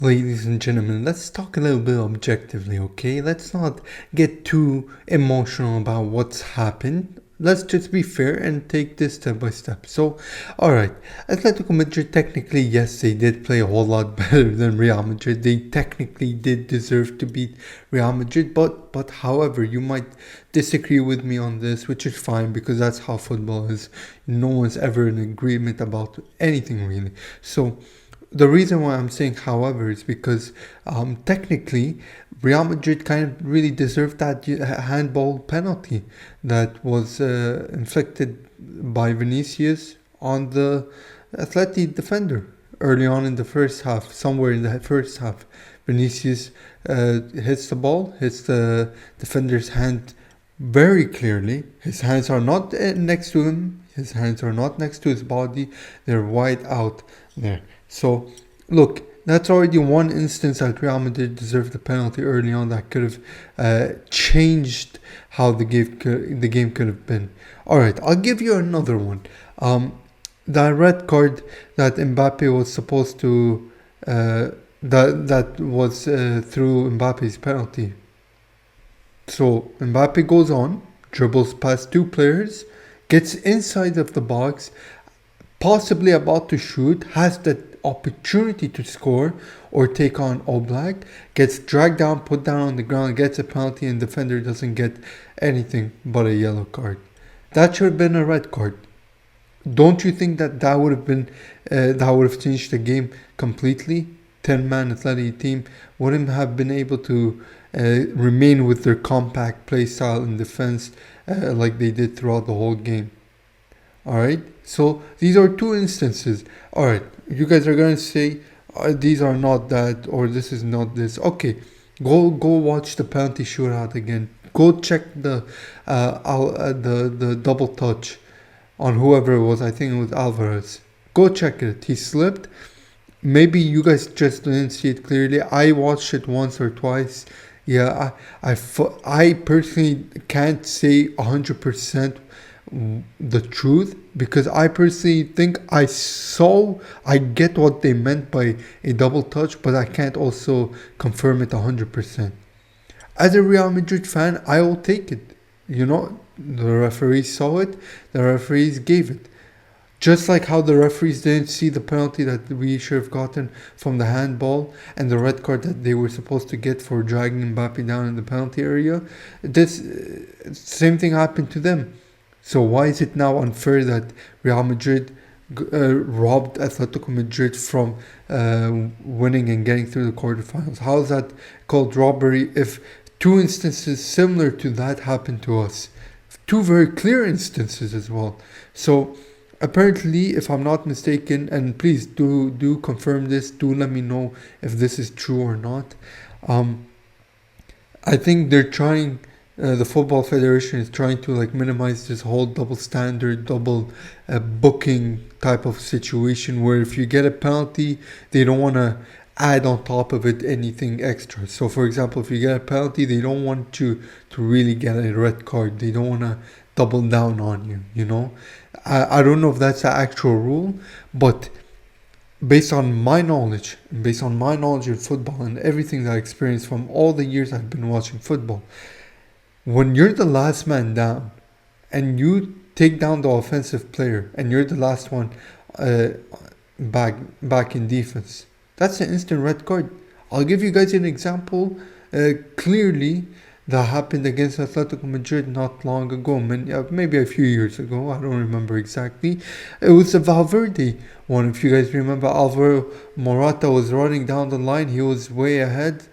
Ladies and gentlemen, let's talk a little bit objectively, okay? Let's not get too emotional about what's happened. Let's just be fair and take this step by step. So, alright, Atletico Madrid technically, yes, they did play a whole lot better than Real Madrid. They technically did deserve to beat Real Madrid, but however, you might disagree with me on this, which is fine because that's how football is. No one's ever in agreement about anything really. So, the reason why I'm saying however is because technically Real Madrid kind of really deserved that handball penalty that was inflicted by Vinicius on the Atleti defender early on in the first half, somewhere in the first half. Vinicius hits the ball, hits the defender's hand very clearly. His hands are not next to him, his hands are not next to his body, they're wide out there. So, look, that's already one instance that Real Madrid deserved the penalty early on that could have changed how the game could have been. All right, I'll give you another one. That red card that Mbappe was supposed to that was through Mbappe's penalty. So Mbappe goes on, dribbles past two players, gets inside of the box, possibly about to shoot, has the opportunity to score or take on Oblak, gets dragged down, put down on the ground, gets a penalty, and defender doesn't get anything but a yellow card. That should have been a red card. Don't you think that would have been that would have changed the game completely? 10-man Atleti team wouldn't have been able to remain with their compact play style in defense like they did throughout the whole game. Alright, so these are two instances. Alright, you guys are gonna say these are not that or this is not this. Okay, go watch the penalty shootout again. Go check the double touch on whoever it was. I think it was Alvarez. Go check it. He slipped. Maybe you guys just didn't see it clearly. I watched it once or twice. Yeah, I personally can't say 100% the truth because I personally think I get what they meant by a double touch, but I can't also confirm it 100%. As a Real Madrid fan, I will take it. You know, the referees saw it, the referees gave it. Just like how the referees didn't see the penalty that we should have gotten from the handball and the red card that they were supposed to get for dragging Mbappe down in the penalty area, this same thing happened to them. So why is it now unfair that Real Madrid robbed Atletico Madrid from winning and getting through the quarterfinals? How is that called robbery if two instances similar to that happened to us? Two very clear instances as well. So apparently, if I'm not mistaken, and please do confirm this, do let me know if this is true or not. I think they're trying, the Football Federation is trying to like minimize this whole double standard, double booking type of situation where if you get a penalty, they don't want to add on top of it anything extra. So for example, if you get a penalty, they don't want you to really get a red card. They don't want to double down on you, you know. I don't know if that's the actual rule, but based on my knowledge in football and everything that I experienced from all the years I've been watching football, when you're the last man down and you take down the offensive player and you're the last one back in defense, that's an instant red card. I'll give you guys an example clearly that happened against Atletico Madrid not long ago, maybe a few years ago, I don't remember exactly. It was the Valverde one. If you guys remember, Alvaro Morata was running down the line, he was way ahead.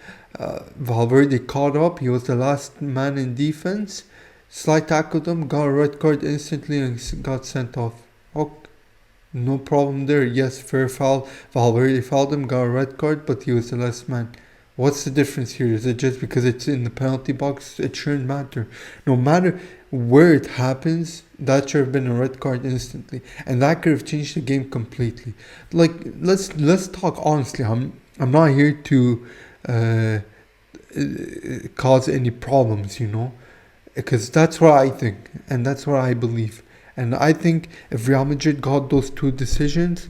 Valverde caught up, he was the last man in defense, slide tackled him, got a red card instantly and got sent off. Okay, no problem there. Yes, fair foul. Valverde fouled him, got a red card, but he was the last man. What's the difference here? Is it just because it's in the penalty box? It shouldn't matter. No matter where it happens, that should have been a red card instantly, and that could have changed the game completely. Like let's talk honestly. I'm not here to cause any problems, you know, because that's what I think and that's what I believe. And I think if Real Madrid got those two decisions,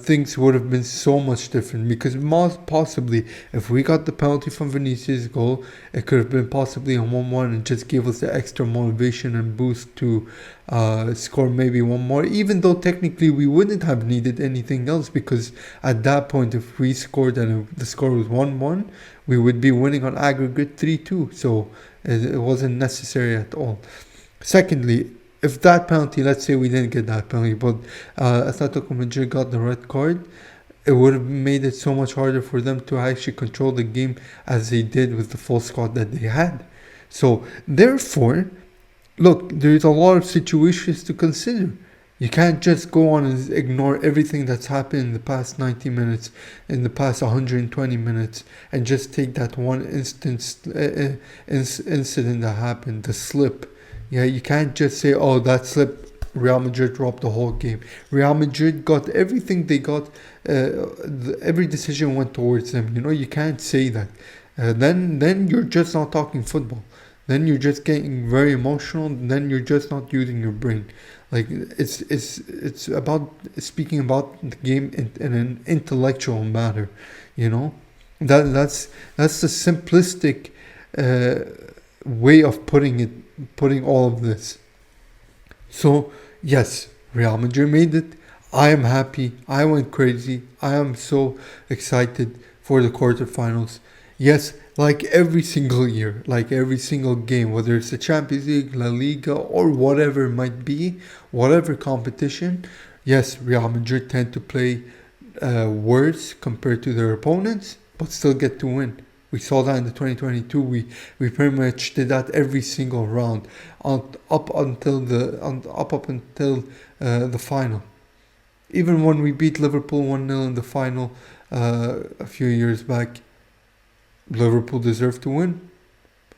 things would have been so much different, because most possibly if we got the penalty from Vinicius' goal, it could have been possibly a 1-1 and just gave us the extra motivation and boost to score maybe one more, even though technically we wouldn't have needed anything else, because at that point if we scored and the score was 1-1, we would be winning on aggregate 3-2, so it wasn't necessary at all. Secondly, if that penalty, let's say we didn't get that penalty, but Atletico Madrid got the red card, it would have made it so much harder for them to actually control the game as they did with the full squad that they had. So therefore, look, there's a lot of situations to consider. You can't just go on and ignore everything that's happened in the past 90 minutes, in the past 120 minutes, and just take that one incident that happened, the slip. Yeah, you can't just say, oh, that slip, Real Madrid dropped the whole game. Real Madrid got everything they got. Every decision went towards them. You can't say that. Then you're just not talking football. Then you're just getting very emotional. Then you're just not using your brain. Like it's about speaking about the game in an intellectual matter. That's the simplistic way of putting all of this. So yes, Real Madrid made it. I am happy. I went crazy. I am so excited for the quarterfinals. Yes, like every single year, like every single game, whether it's the Champions League, La Liga, or whatever it might be, whatever competition, yes, Real Madrid tend to play worse compared to their opponents, but still get to win. We saw that in the 2022. We pretty much did that every single round, up until the final. Even when we beat Liverpool 1-0 in the final a few years back, Liverpool deserved to win.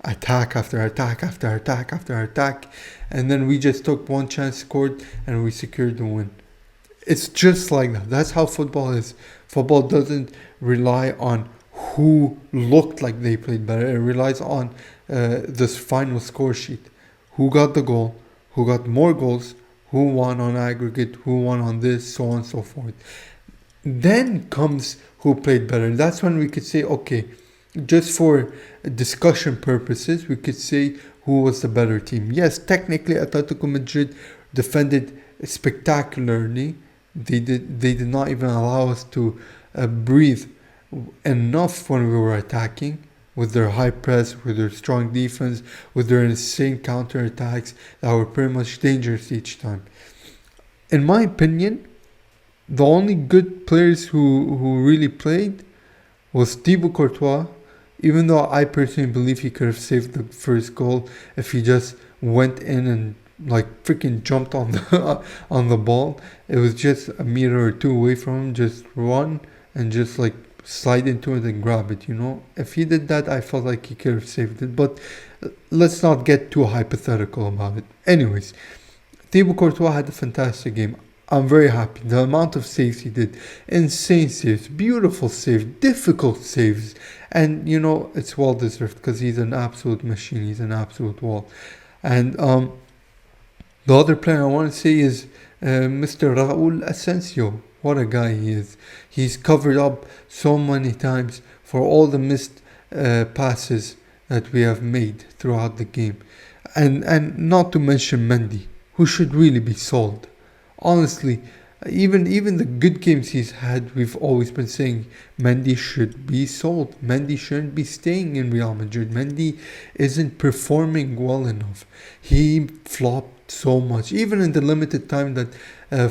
Attack after attack after attack after attack, and then we just took one chance, scored, and we secured the win. It's just like that. That's how football is. Football doesn't rely on who looked like they played better. It relies on this final score sheet. Who got the goal? Who got more goals? Who won on aggregate? Who won on this? So on and so forth. Then comes who played better. That's when we could say, okay, just for discussion purposes, we could say who was the better team. Yes, technically Atletico Madrid defended spectacularly. They did not even allow us to breathe enough when we were attacking, with their high press, with their strong defense, with their insane counter-attacks that were pretty much dangerous each time. In my opinion, the only good players who really played was Thibaut Courtois, even though I personally believe he could have saved the first goal if he just went in and like freaking jumped on the ball. It was just a meter or two away from him, just run and just like slide into it and grab it. If he did that, I felt like he could have saved it, but let's not get too hypothetical about it. Anyways, Thibaut Courtois had a fantastic game. I'm very happy. The amount of saves he did, insane saves, beautiful saves, difficult saves, and it's well deserved because he's an absolute machine. He's an absolute wall. And the other player I want to say is Mr. Raúl Asensio. What a guy he is. He's covered up so many times for all the missed passes that we have made throughout the game. And not to mention Mendy, who should really be sold. Honestly, even the good games he's had, we've always been saying Mendy should be sold. Mendy shouldn't be staying in Real Madrid. Mendy isn't performing well enough. He flopped so much. Even in the limited time that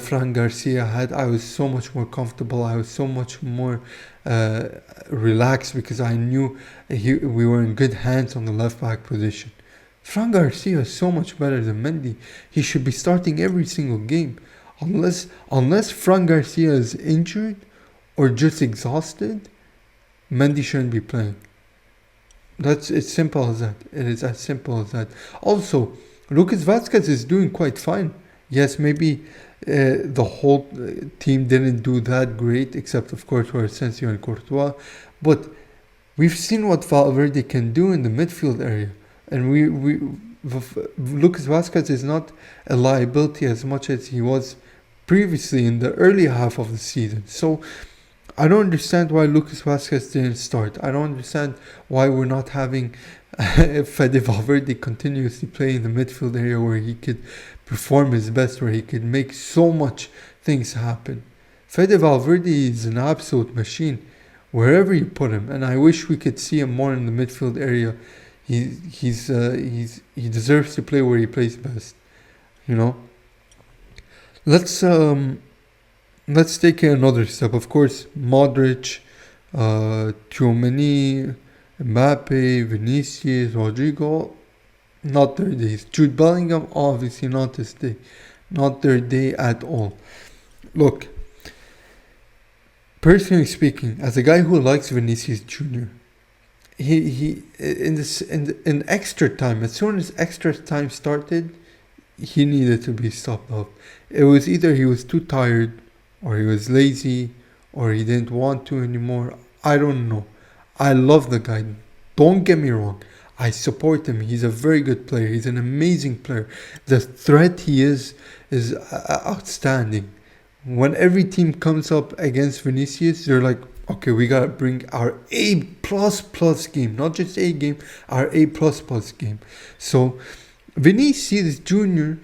Fran Garcia had, I was so much more comfortable. I was so much more relaxed because I knew we were in good hands on the left back position. Fran Garcia is so much better than Mendy. He should be starting every single game. Unless Fran Garcia is injured or just exhausted, Mendy shouldn't be playing. It's simple as that. It is as simple as that. Also, Lucas Vazquez is doing quite fine. Yes, maybe the whole team didn't do that great, except of course for Asensio and Courtois. But we've seen what Valverde can do in the midfield area, and Lucas Vazquez is not a liability as much as he was previously in the early half of the season. So I don't understand why Lucas Vazquez didn't start. I don't understand why we're not having Fede Valverde continuously play in the midfield area where he could perform his best, where he could make so much things happen. Fede Valverde is an absolute machine wherever you put him, and I wish we could see him more in the midfield area. He deserves to play where he plays best. You know. Let's take another step. Of course, Modric, Tchouaméni, Mbappe, Vinicius, Rodrigo, not their days. Jude Bellingham, obviously not his day. Not their day at all. Look, personally speaking, as a guy who likes Vinicius Jr., he in extra time, as soon as extra time started, he needed to be stopped up. It was either he was too tired, or he was lazy, or he didn't want to anymore. I don't know. I love the guy. Don't get me wrong. I support him. He's a very good player. He's an amazing player. The threat he is outstanding. When every team comes up against Vinicius, they're like, okay, we gotta bring our A++ game, not just A game, our A++ game. So Vinicius Jr.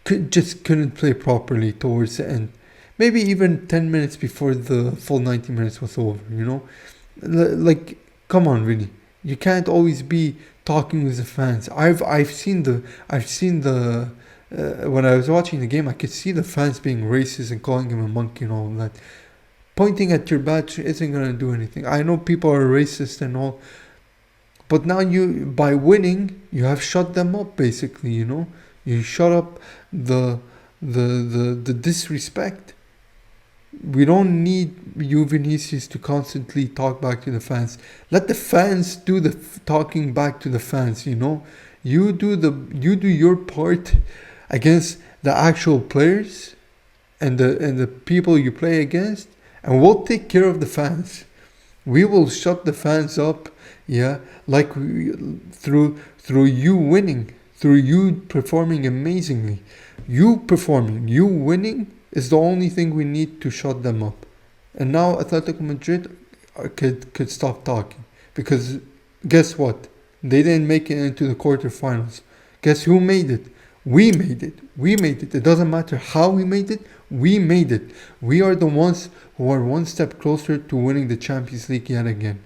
couldn't play properly towards the end. Maybe even 10 minutes before the full 90 minutes was over, you know? Like, come on, Vinny. You can't always be talking with the fans. I've seen the when I was watching the game, I could see the fans being racist and calling him a monkey and all that. Pointing at your badge isn't gonna do anything. I know people are racist and all, but now by winning, you have shut them up. Basically, you know, you shut up the disrespect. We don't need you, Vinicius, to constantly talk back to the fans. Let the fans do the talking back to the fans. You know, you do your part against the actual players and the people you play against, and we'll take care of the fans. We will shut the fans up, yeah, like through you winning, through you performing amazingly. You performing, you winning is the only thing we need to shut them up. And now Atletico Madrid could stop talking, because guess what? They didn't make it into the quarterfinals. Guess who made it? We made it. We made it. It doesn't matter how we made it. We made it. We are the ones who are one step closer to winning the Champions League yet again.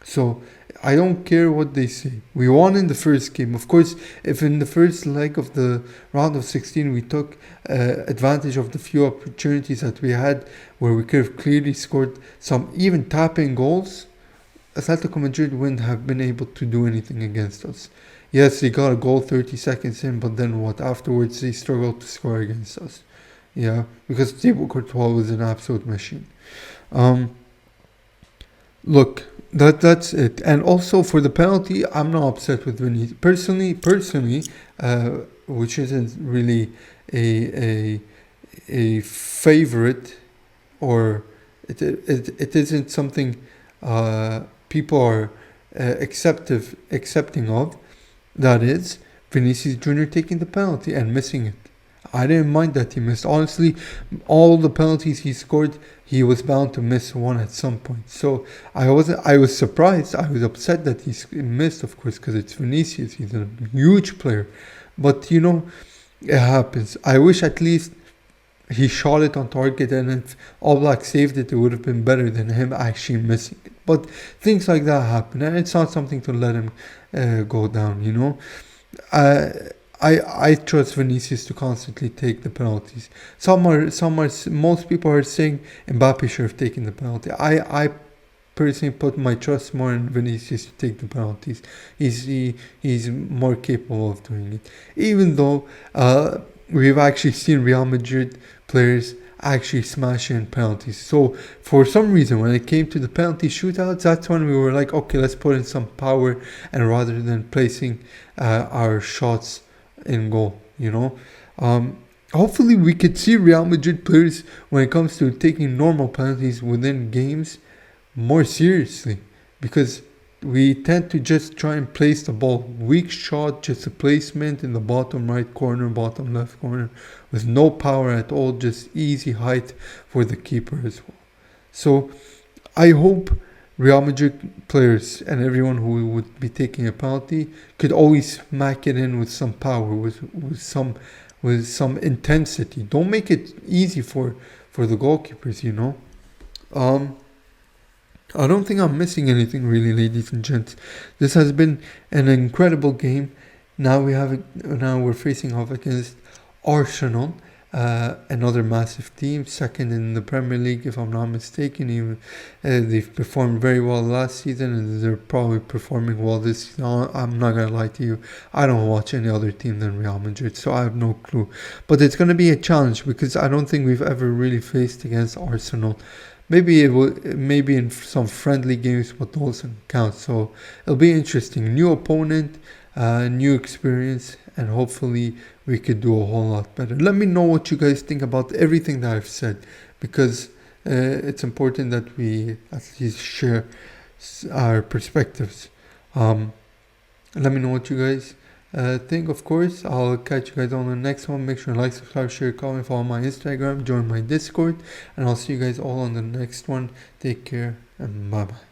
So I don't care what they say. We won in the first game. Of course, if in the first leg of the round of 16 we took advantage of the few opportunities that we had where we could have clearly scored some even tapping goals, Atletico Madrid wouldn't have been able to do anything against us. Yes, they got a goal 30 seconds in, but then what? Afterwards, they struggled to score against us. Yeah, because Thibaut Courtois was an absolute machine. Look, that's it. And also for the penalty, I'm not upset with Vinicius. Personally, which isn't really a favorite, or it isn't something people are accepting of. That is Vinicius Jr. taking the penalty and missing it. I didn't mind that he missed. Honestly, all the penalties he scored, he was bound to miss one at some point. So I was surprised. I was upset that he missed, of course, because it's Vinicius. He's a huge player. But, you know, it happens. I wish at least he shot it on target, and if All Black saved it, it would have been better than him actually missing it. But things like that happen, and it's not something to let him go down, you know. I trust Vinicius to constantly take the penalties. Most people are saying Mbappe should have taken the penalty. I personally put my trust more in Vinicius to take the penalties. He's more capable of doing it. Even though we've actually seen Real Madrid players actually smash in penalties. So for some reason, when it came to the penalty shootouts, that's when we were like, okay, let's put in some power, and rather than placing our shots in goal, you know. Hopefully we could see Real Madrid players, when it comes to taking normal penalties within games, more seriously, because we tend to just try and place the ball. Weak shot, just a placement in the bottom right corner, bottom left corner, with no power at all, just easy height for the keeper as well. So I hope Real Madrid players and everyone who would be taking a penalty could always smack it in with some power, with some intensity. Don't make it easy for the goalkeepers, you know. I don't think I'm missing anything really, ladies and gents. This has been an incredible game. Now we're facing off against Arsenal, another massive team, second in the Premier League if I'm not mistaken. Even they've performed very well last season, and they're probably performing well this season. I'm not gonna lie to you, I don't watch any other team than Real Madrid, so I have no clue. But it's gonna be a challenge because I don't think we've ever really faced against Arsenal. Maybe maybe in some friendly games, but those don't count. So it'll be interesting. New opponent, new experience, and hopefully we could do a whole lot better. Let me know what you guys think about everything that I've said, because it's important that we at least share our perspectives. Let me know what you guys think. Of course, I'll catch you guys on the next one. Make sure to like, subscribe, share, comment, follow my Instagram, join my Discord, and I'll see you guys all on the next one. Take care and bye bye.